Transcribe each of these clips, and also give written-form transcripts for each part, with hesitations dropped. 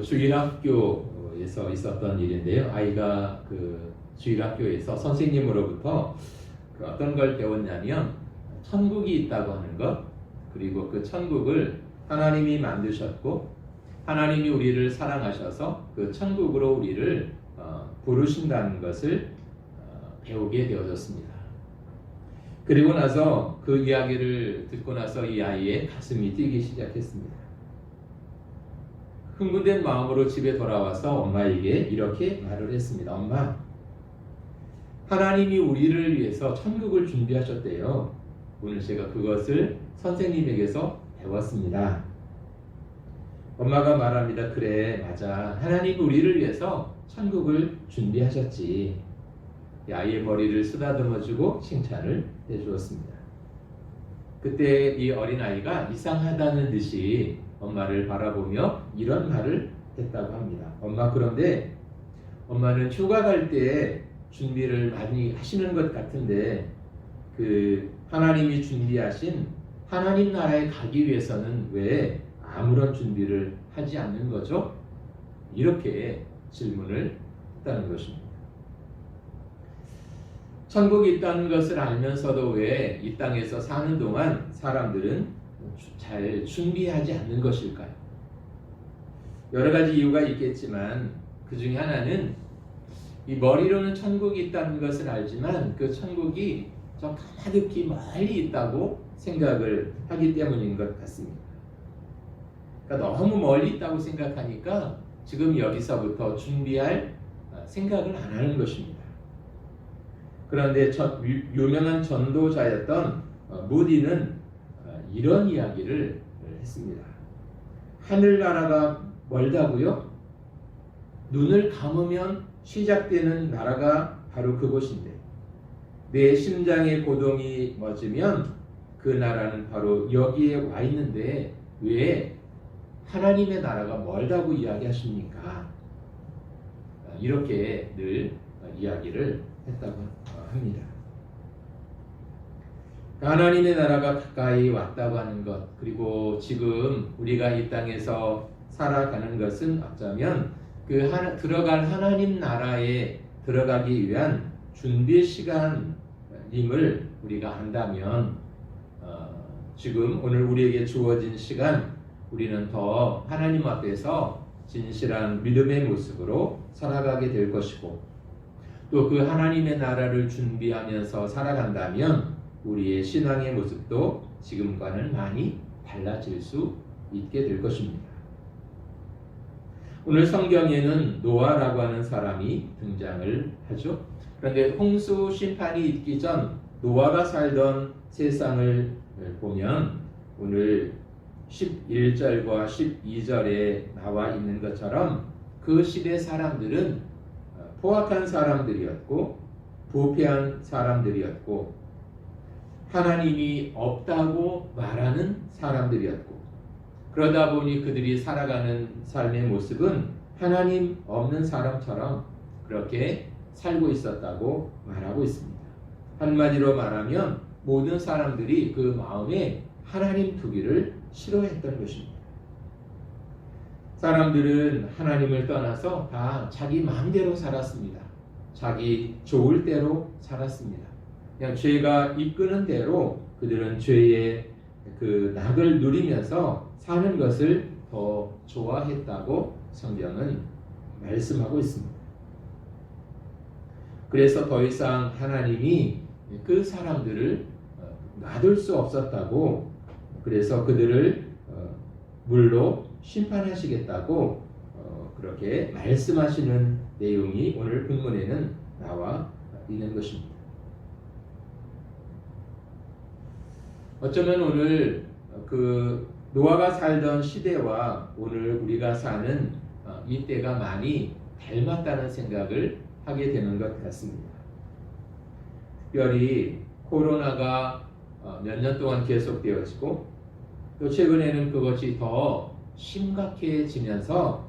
주일학교에서 있었던 일인데요. 아이가 그 주일학교에서 선생님으로부터 그 어떤 걸 배웠냐면 천국이 있다고 하는 것, 그리고 그 천국을 하나님이 만드셨고 하나님이 우리를 사랑하셔서 그 천국으로 우리를 부르신다는 것을 배우게 되어졌습니다. 그리고 나서 그 이야기를 듣고 나서 이 아이의 가슴이 뛰기 시작했습니다. 흥분된 마음으로 집에 돌아와서 엄마에게 이렇게 말을 했습니다. 엄마, 하나님이 우리를 위해서 천국을 준비하셨대요. 오늘 제가 그것을 선생님에게서 배웠습니다. 엄마가 말합니다. 그래, 맞아. 하나님이 우리를 위해서 천국을 준비하셨지. 이 아이의 머리를 쓰다듬어주고 칭찬을 해주었습니다. 그때 이 어린아이가 이상하다는 듯이 엄마를 바라보며 이런 말을 했다고 합니다. 엄마, 그런데 엄마는 휴가 갈 때 준비를 많이 하시는 것 같은데 그 하나님이 준비하신 하나님 나라에 가기 위해서는 왜 아무런 준비를 하지 않는 거죠? 이렇게 질문을 했다는 것입니다. 천국이 있다는 것을 알면서도 왜 이 땅에서 사는 동안 사람들은 잘 준비하지 않는 것일까요? 여러 가지 이유가 있겠지만 그 중에 하나는 이 머리로는 천국이 있다는 것을 알지만 그 천국이 저 가득히 멀리 있다고 생각을 하기 때문인 것 같습니다. 그러니까 너무 멀리 있다고 생각하니까 지금 여기서부터 준비할 생각을 안 하는 것입니다. 그런데 유명한 전도자였던 무디는 이런 이야기를 했습니다. 하늘나라가 멀다고요? 눈을 감으면 시작되는 나라가 바로 그곳인데 내 심장의 고동이 멎으면 그 나라는 바로 여기에 와 있는데 왜 하나님의 나라가 멀다고 이야기하십니까? 이렇게 늘 이야기를 했다고 합니다. 하나님의 나라가 가까이 왔다고 하는 것, 그리고 지금 우리가 이 땅에서 살아가는 것은 어쩌면 그 들어갈 하나님 나라에 들어가기 위한 준비 시간임을 우리가 안다면 지금 오늘 우리에게 주어진 시간 우리는 더 하나님 앞에서 진실한 믿음의 모습으로 살아가게 될 것이고 또 그 하나님의 나라를 준비하면서 살아간다면 우리의 신앙의 모습도 지금과는 많이 달라질 수 있게 될 것입니다. 오늘 성경에는 노아라고 하는 사람이 등장을 하죠. 그런데 홍수 심판이 있기 전 노아가 살던 세상을 보면 오늘 11절과 12절에 나와 있는 것처럼 그 시대 사람들은 포악한 사람들이었고 부패한 사람들이었고 하나님이 없다고 말하는 사람들이었고 그러다 보니 그들이 살아가는 삶의 모습은 하나님 없는 사람처럼 그렇게 살고 있었다고 말하고 있습니다. 한마디로 말하면 모든 사람들이 그 마음에 하나님 두기를 싫어했던 것입니다. 사람들은 하나님을 떠나서 다 자기 마음대로 살았습니다. 자기 좋을 대로 살았습니다. 그냥 죄가 이끄는 대로 그들은 죄의 그 낙을 누리면서 사는 것을 더 좋아했다고 성경은 말씀하고 있습니다. 그래서 더 이상 하나님이 그 사람들을 놔둘 수 없었다고 그래서 그들을 물로 심판하시겠다고 그렇게 말씀하시는 내용이 오늘 본문에는 나와 있는 것입니다. 어쩌면 오늘 그 노아가 살던 시대와 오늘 우리가 사는 이 때가 많이 닮았다는 생각을 하게 되는 것 같습니다. 특별히 코로나가 몇 년 동안 계속되어지고 또 최근에는 그것이 더 심각해지면서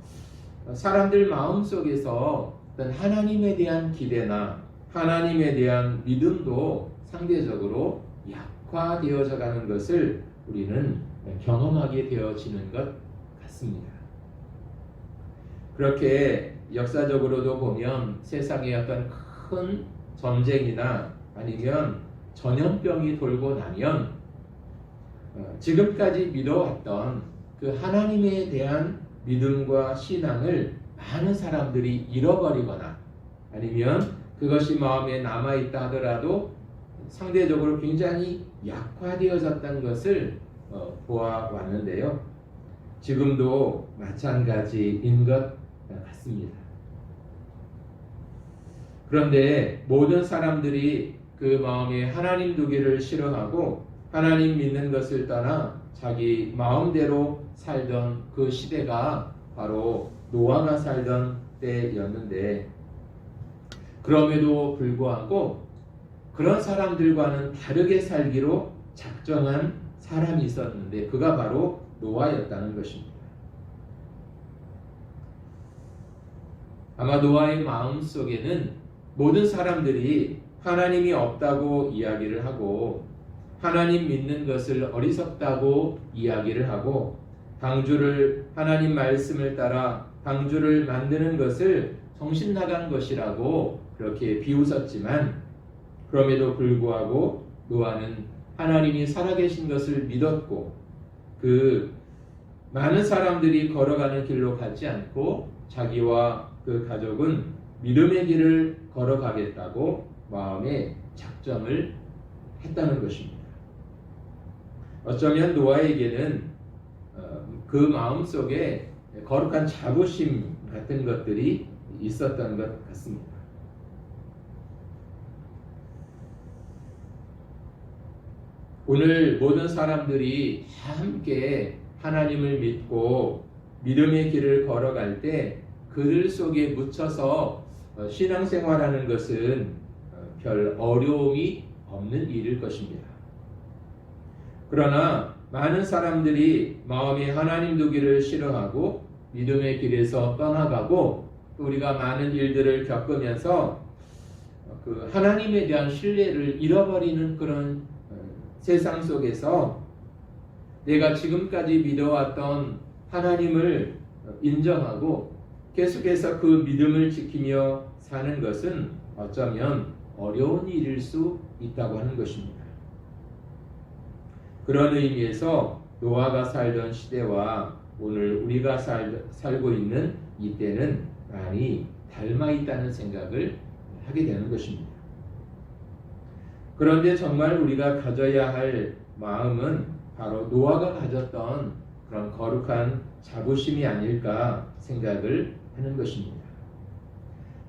사람들 마음속에서 어떤 하나님에 대한 기대나 하나님에 대한 믿음도 상대적으로 약화되어져 가는 것을 우리는 경험하게 되어지는 것 같습니다. 그렇게 역사적으로도 보면 세상에 어떤 큰 전쟁이나 아니면 전염병이 돌고 나면 지금까지 믿어왔던 그 하나님에 대한 믿음과 신앙을 많은 사람들이 잃어버리거나 아니면 그것이 마음에 남아있다 하더라도 상대적으로 굉장히 약화되어졌다는 것을 보아왔는데요. 지금도 마찬가지인 것 같습니다. 그런데 모든 사람들이 그 마음에 하나님 두기를 싫어하고 하나님 믿는 것을 떠나 자기 마음대로 살던 그 시대가 바로 노아가 살던 때였는데, 그럼에도 불구하고 그런 사람들과는 다르게 살기로 작정한 사람이 있었는데 그가 바로 노아였다는 것입니다. 아마 노아의 마음 속에는 모든 사람들이 하나님이 없다고 이야기를 하고 하나님 믿는 것을 어리석다고 이야기를 하고 방주를 하나님 말씀을 따라 방주를 만드는 것을 정신 나간 것이라고 그렇게 비웃었지만, 그럼에도 불구하고 노아는 하나님이 살아계신 것을 믿었고 그 많은 사람들이 걸어가는 길로 가지 않고 자기와 그 가족은 믿음의 길을 걸어가겠다고 마음에 작정을 했다는 것입니다. 어쩌면 노아에게는 그 마음 속에 거룩한 자부심 같은 것들이 있었던 것 같습니다. 오늘 모든 사람들이 함께 하나님을 믿고 믿음의 길을 걸어갈 때 그들 속에 묻혀서 신앙생활하는 것은 별 어려움이 없는 일일 것입니다. 그러나 많은 사람들이 마음에 하나님 두기를 싫어하고 믿음의 길에서 떠나가고 또 우리가 많은 일들을 겪으면서 그 하나님에 대한 신뢰를 잃어버리는 그런 세상 속에서 내가 지금까지 믿어왔던 하나님을 인정하고 계속해서 그 믿음을 지키며 사는 것은 어쩌면 어려운 일일 수 있다고 하는 것입니다. 그런 의미에서 노아가 살던 시대와 오늘 우리가 살고 있는 이때는 많이 닮아 있다는 생각을 하게 되는 것입니다. 그런데 정말 우리가 가져야 할 마음은 바로 노아가 가졌던 그런 거룩한 자부심이 아닐까 생각을 하는 것입니다.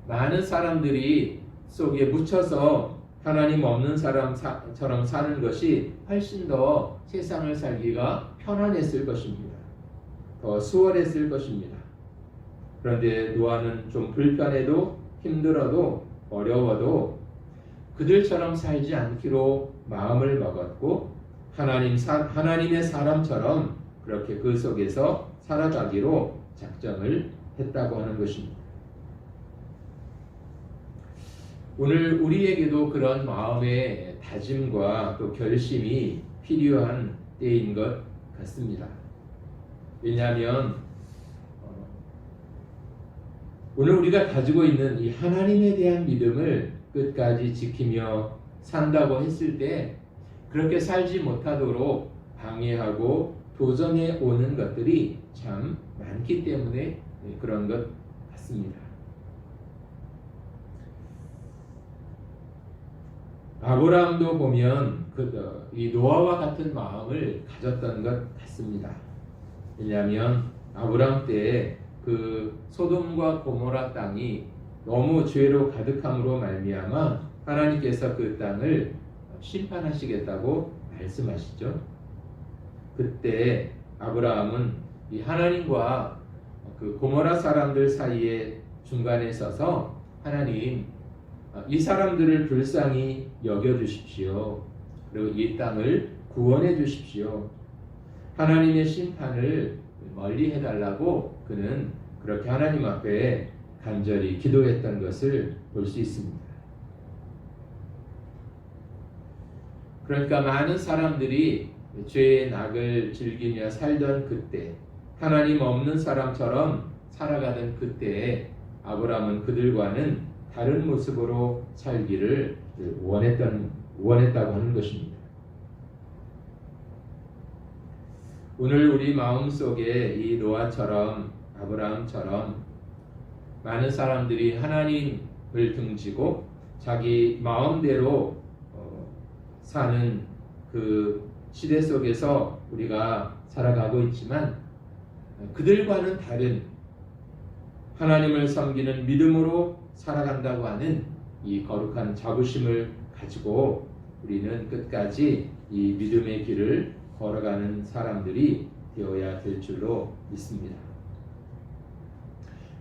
많은 사람들이 속에 묻혀서 하나님 없는 사람처럼 사는 것이 훨씬 더 세상을 살기가 편안했을 것입니다. 더 수월했을 것입니다. 그런데 노아는 좀 불편해도 힘들어도 어려워도 그들처럼 살지 않기로 마음을 먹었고 하나님의 사람처럼 그렇게 그 속에서 살아가기로 작정을 했다고 하는 것입니다. 오늘 우리에게도 그런 마음의 다짐과 또 결심이 필요한 때인 것 같습니다. 왜냐하면 오늘 우리가 가지고 있는 이 하나님에 대한 믿음을 끝까지 지키며 산다고 했을 때 그렇게 살지 못하도록 방해하고 도전해 오는 것들이 참 많기 때문에 그런 것 같습니다. 아브라함도 보면 이 노아와 같은 마음을 가졌던 것 같습니다. 왜냐하면 아브라함 때 그 소돔과 고모라 땅이 너무 죄로 가득함으로 말미암아 하나님께서 그 땅을 심판하시겠다고 말씀하시죠. 그때 아브라함은 이 하나님과 그 고모라 사람들 사이에 중간에 서서 하나님, 이 사람들을 불쌍히 여겨주십시오. 그리고 이 땅을 구원해 주십시오. 하나님의 심판을 멀리 해달라고 그는 그렇게 하나님 앞에 간절히 기도했던 것을 볼 수 있습니다. 그러니까 많은 사람들이 죄의 낙을 즐기며 살던 그때 하나님 없는 사람처럼 살아가던 그때에 아브라함은 그들과는 다른 모습으로 살기를 원했다고 하는 것입니다. 오늘 우리 마음속에 이 노아처럼 아브라함처럼 많은 사람들이 하나님을 등지고 자기 마음대로 사는 그 시대 속에서 우리가 살아가고 있지만 그들과는 다른 하나님을 섬기는 믿음으로 살아간다고 하는 이 거룩한 자부심을 가지고 우리는 끝까지 이 믿음의 길을 걸어가는 사람들이 되어야 될 줄로 믿습니다.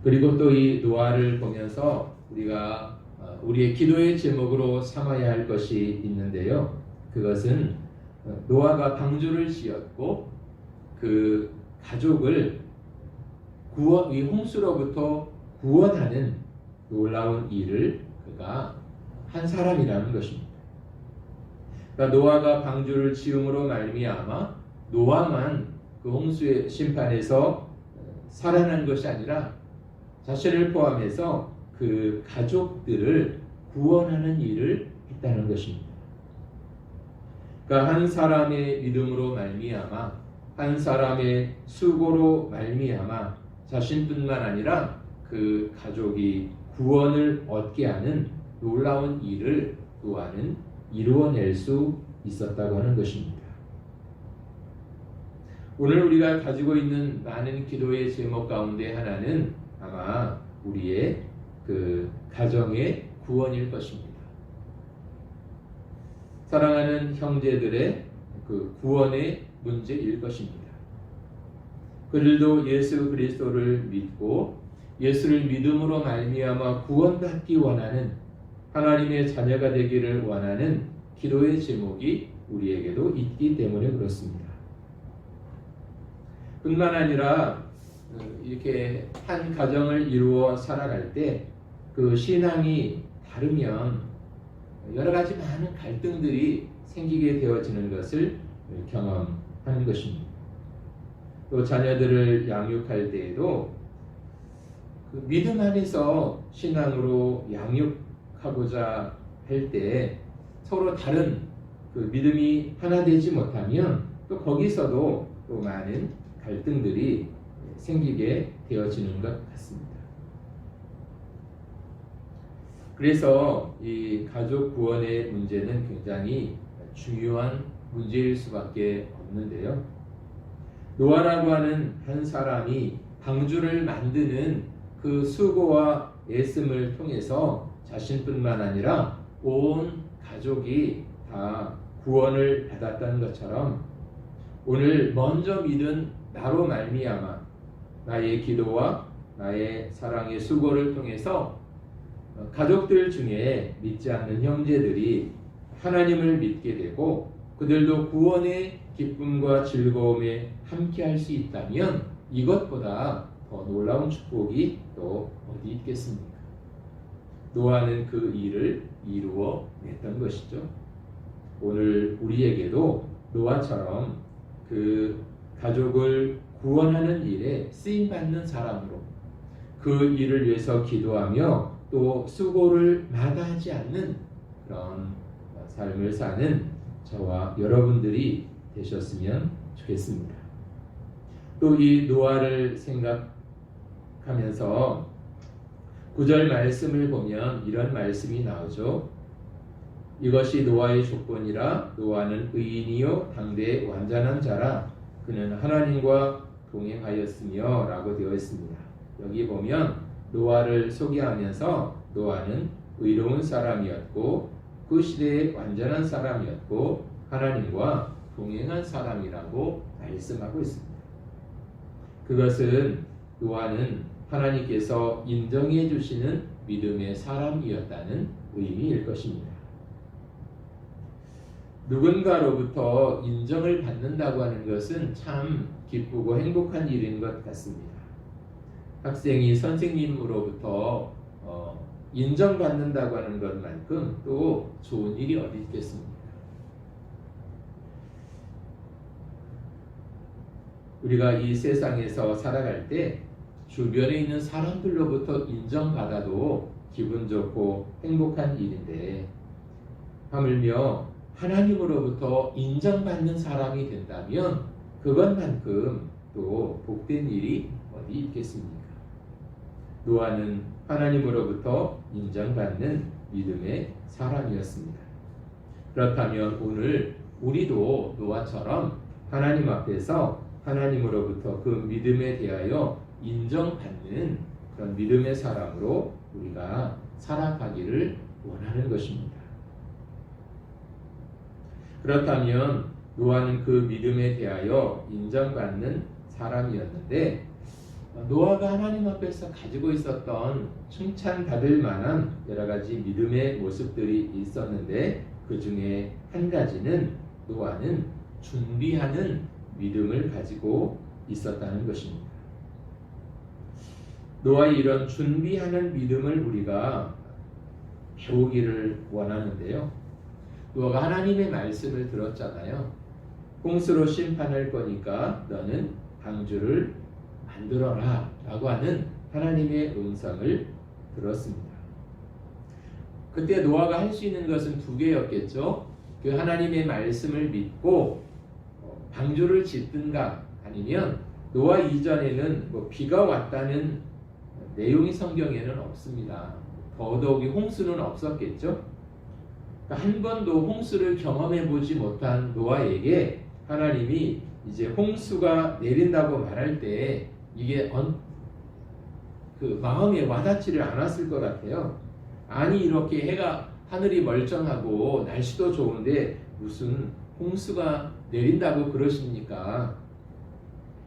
그리고 또 이 노아를 보면서 우리가 우리의 기도의 제목으로 삼아야 할 것이 있는데요. 그것은 노아가 방주를 지었고 그 가족을 이 홍수로부터 구원하는 놀라운 일을 그가 한 사람이라는 것입니다. 그러니까 노아가 방주를 지음으로 말미암아 노아만 그 홍수의 심판에서 살아난 것이 아니라 자신을 포함해서 그 가족들을 구원하는 일을 했다는 것입니다. 그러니까 한 사람의 믿음으로 말미암아 한 사람의 수고로 말미암아 자신뿐만 아니라 그 가족이 구원을 얻게 하는 놀라운 일을 노아는 이루어낼 수 있었다고 하는 것입니다. 오늘 우리가 가지고 있는 많은 기도의 제목 가운데 하나는 아마 우리의 그 가정의 구원일 것입니다. 사랑하는 형제들의 그 구원의 문제일 것입니다. 그들도 예수 그리스도를 믿고 예수를 믿음으로 말미암아 구원받기 원하는 하나님의 자녀가 되기를 원하는 기도의 제목이 우리에게도 있기 때문에 그렇습니다. 뿐만 아니라 이렇게 한 가정을 이루어 살아갈 때 그 신앙이 다르면 여러 가지 많은 갈등들이 생기게 되어지는 것을 경험하는 것입니다. 또 자녀들을 양육할 때에도 그 믿음 안에서 신앙으로 양육하고자 할 때 서로 다른 그 믿음이 하나 되지 못하면 또 거기서도 또 많은 갈등들이 생기게 되어지는 것 같습니다. 그래서 이 가족 구원의 문제는 굉장히 중요한 문제일 수밖에 없는데요. 노아라고 하는 한 사람이 방주를 만드는 그 수고와 애씀을 통해서 자신뿐만 아니라 온 가족이 다 구원을 받았다는 것처럼 오늘 먼저 믿은 나로 말미암아 나의 기도와 나의 사랑의 수고를 통해서 가족들 중에 믿지 않는 형제들이 하나님을 믿게 되고 그들도 구원의 기쁨과 즐거움에 함께할 수 있다면 이것보다 더 놀라운 축복이 또 어디 있겠습니까? 노아는 그 일을 이루어 냈던 것이죠. 오늘 우리에게도 노아처럼 그 가족을 구원하는 일에 쓰임받는 사람으로 그 일을 위해서 기도하며 또 수고를 마다하지 않는 그런 삶을 사는 저와 여러분들이 되셨으면 좋겠습니다. 또 이 노아를 생각하면서 9절 말씀을 보면 이런 말씀이 나오죠. 이것이 노아의 조건이라 노아는 의인이요 당대의 완전한 자라 그는 하나님과 동행하였으며 라고 되어 있습니다. 여기 보면 노아를 소개하면서 노아는 의로운 사람이었고 그 시대의 완전한 사람이었고 하나님과 동행한 사람이라고 말씀하고 있습니다. 그것은 노아는 하나님께서 인정해 주시는 믿음의 사람이었다는 의미일 것입니다. 누군가로부터 인정을 받는다고 하는 것은 참 기쁘고 행복한 일인 것 같습니다. 학생이 선생님으로부터 인정받는다고 하는 것만큼 또 좋은 일이 어디 있겠습니까? 우리가 이 세상에서 살아갈 때 주변에 있는 사람들로부터 인정받아도 기분 좋고 행복한 일인데 하물며 하나님으로부터 인정받는 사람이 된다면 그것만큼 또 복된 일이 어디 있겠습니까? 노아는 하나님으로부터 인정받는 믿음의 사람이었습니다. 그렇다면 오늘 우리도 노아처럼 하나님 앞에서 하나님으로부터 그 믿음에 대하여 인정받는 그런 믿음의 사람으로 우리가 살아가기를 원하는 것입니다. 그렇다면 노아는 그 믿음에 대하여 인정받는 사람이었는데 노아가 하나님 앞에서 가지고 있었던 칭찬받을 만한 여러 가지 믿음의 모습들이 있었는데 그 중에 한 가지는 노아는 준비하는 믿음을 가지고 있었다는 것입니다. 노아의 이런 준비하는 믿음을 우리가 배우기를 원하는데요. 노아가 하나님의 말씀을 들었잖아요. 홍수로 심판할 거니까 너는 방주를 만들어라 라고 하는 하나님의 음성을 들었습니다. 그때 노아가 할 수 있는 것은 두 개였겠죠. 그 하나님의 말씀을 믿고 방주를 짓든가 아니면 노아 이전에는 비가 왔다는 내용이 성경에는 없습니다. 더더욱이 홍수는 없었겠죠. 한 번도 홍수를 경험해 보지 못한 노아에게 하나님이 이제 홍수가 내린다고 말할 때 이게 그 마음에 와닿지를 않았을 것 같아요. 아니 이렇게 하늘이 멀쩡하고 날씨도 좋은데 무슨 홍수가 내린다고 그러십니까?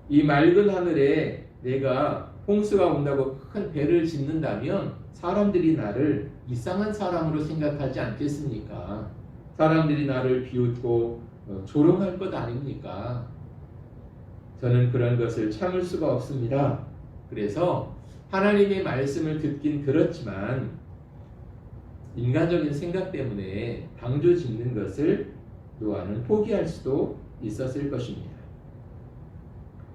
이 맑은 하늘에 내가 홍수가 온다고 큰 배를 짓는다면 사람들이 나를 이상한 사람으로 생각하지 않겠습니까? 사람들이 나를 비웃고 조롱할 것 아닙니까? 저는 그런 것을 참을 수가 없습니다. 그래서 하나님의 말씀을 듣긴 들었지만 인간적인 생각 때문에 방주 짓는 것을 노아는 포기할 수도 있었을 것입니다.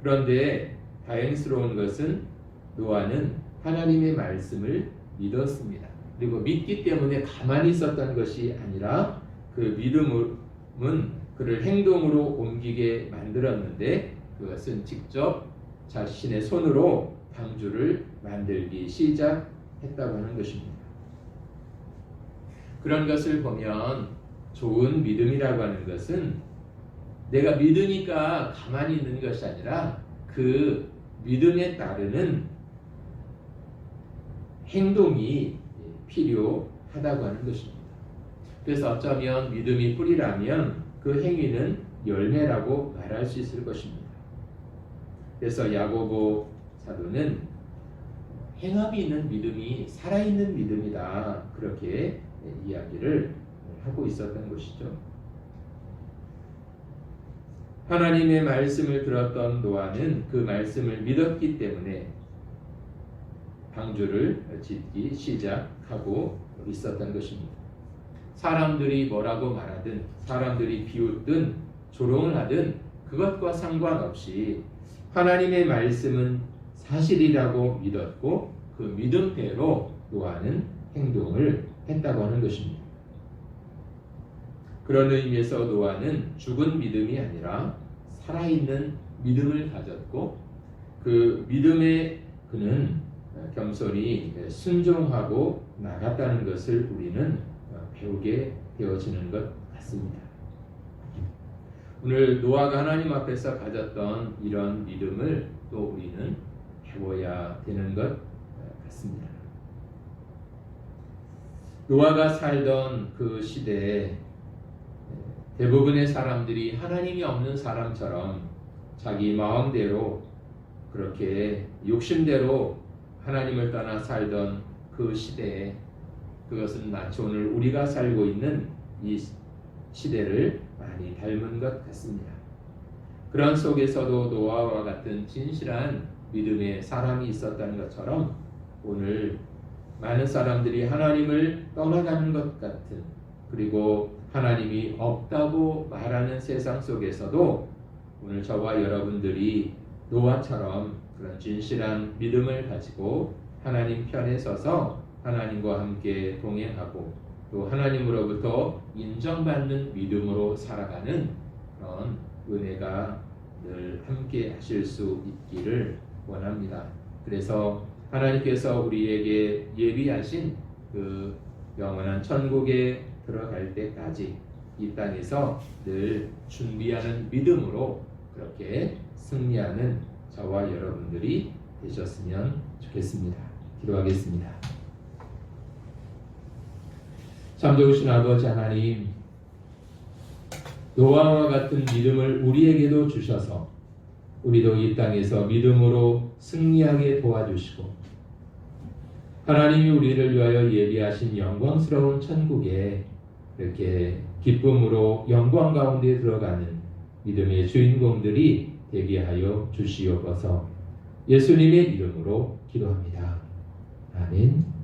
그런데 다행스러운 것은 노아는 하나님의 말씀을 믿었습니다. 그리고 믿기 때문에 가만히 있었던 것이 아니라 그 믿음은 그를 행동으로 옮기게 만들었는데 그것은 직접 자신의 손으로 방주를 만들기 시작했다고 하는 것입니다. 그런 것을 보면 좋은 믿음이라고 하는 것은 내가 믿으니까 가만히 있는 것이 아니라 그 믿음에 따르는 행동이 필요하다고 하는 것입니다. 그래서 어쩌면 믿음이 뿌리라면 그 행위는 열매라고 말할 수 있을 것입니다. 그래서 야고보 사도는 행함이 있는 믿음이 살아있는 믿음이다 그렇게 이야기를 하고 있었던 것이죠. 하나님의 말씀을 들었던 노아는 그 말씀을 믿었기 때문에 방주를 짓기 시작하고 있었던 것입니다. 사람들이 뭐라고 말하든 사람들이 비웃든 조롱을 하든 그것과 상관없이 하나님의 말씀은 사실이라고 믿었고 그 믿음대로 노아는 행동을 했다고 하는 것입니다. 그런 의미에서 노아는 죽은 믿음이 아니라 살아있는 믿음을 가졌고 그 믿음에 그는 겸손히 순종하고 나갔다는 것을 우리는 배우게 되어지는 것 같습니다. 오늘 노아가 하나님 앞에서 가졌던 이런 믿음을 또 우리는 배워야 되는 것 같습니다. 노아가 살던 그 시대에 대부분의 사람들이 하나님이 없는 사람처럼 자기 마음대로 그렇게 욕심대로 하나님을 떠나 살던 그 시대에 그것은 마치 오늘 우리가 살고 있는 이 시대를 많이 닮은 것 같습니다. 그런 속에서도 노아와 같은 진실한 믿음의 사람이 있었다는 것처럼 오늘 많은 사람들이 하나님을 떠나가는 것 같은 그리고 하나님이 없다고 말하는 세상 속에서도 오늘 저와 여러분들이 노아처럼 그런 진실한 믿음을 가지고 하나님 편에 서서 하나님과 함께 동행하고 또 하나님으로부터 인정받는 믿음으로 살아가는 그런 은혜가 늘 함께 하실 수 있기를 원합니다. 그래서 하나님께서 우리에게 예비하신 그 영원한 천국에 들어갈 때까지 이 땅에서 늘 준비하는 믿음으로 그렇게 승리하는 저와 여러분들이 되셨으면 좋겠습니다. 기도하겠습니다. 참 좋으신 아버지 하나님, 노아와 같은 믿음을 우리에게도 주셔서 우리도 이 땅에서 믿음으로 승리하게 도와주시고 하나님이 우리를 위하여 예비하신 영광스러운 천국에 이렇게 기쁨으로 영광 가운데 들어가는 믿음의 주인공들이 되게 하여 주시옵소서. 예수님의 이름으로 기도합니다. 아멘.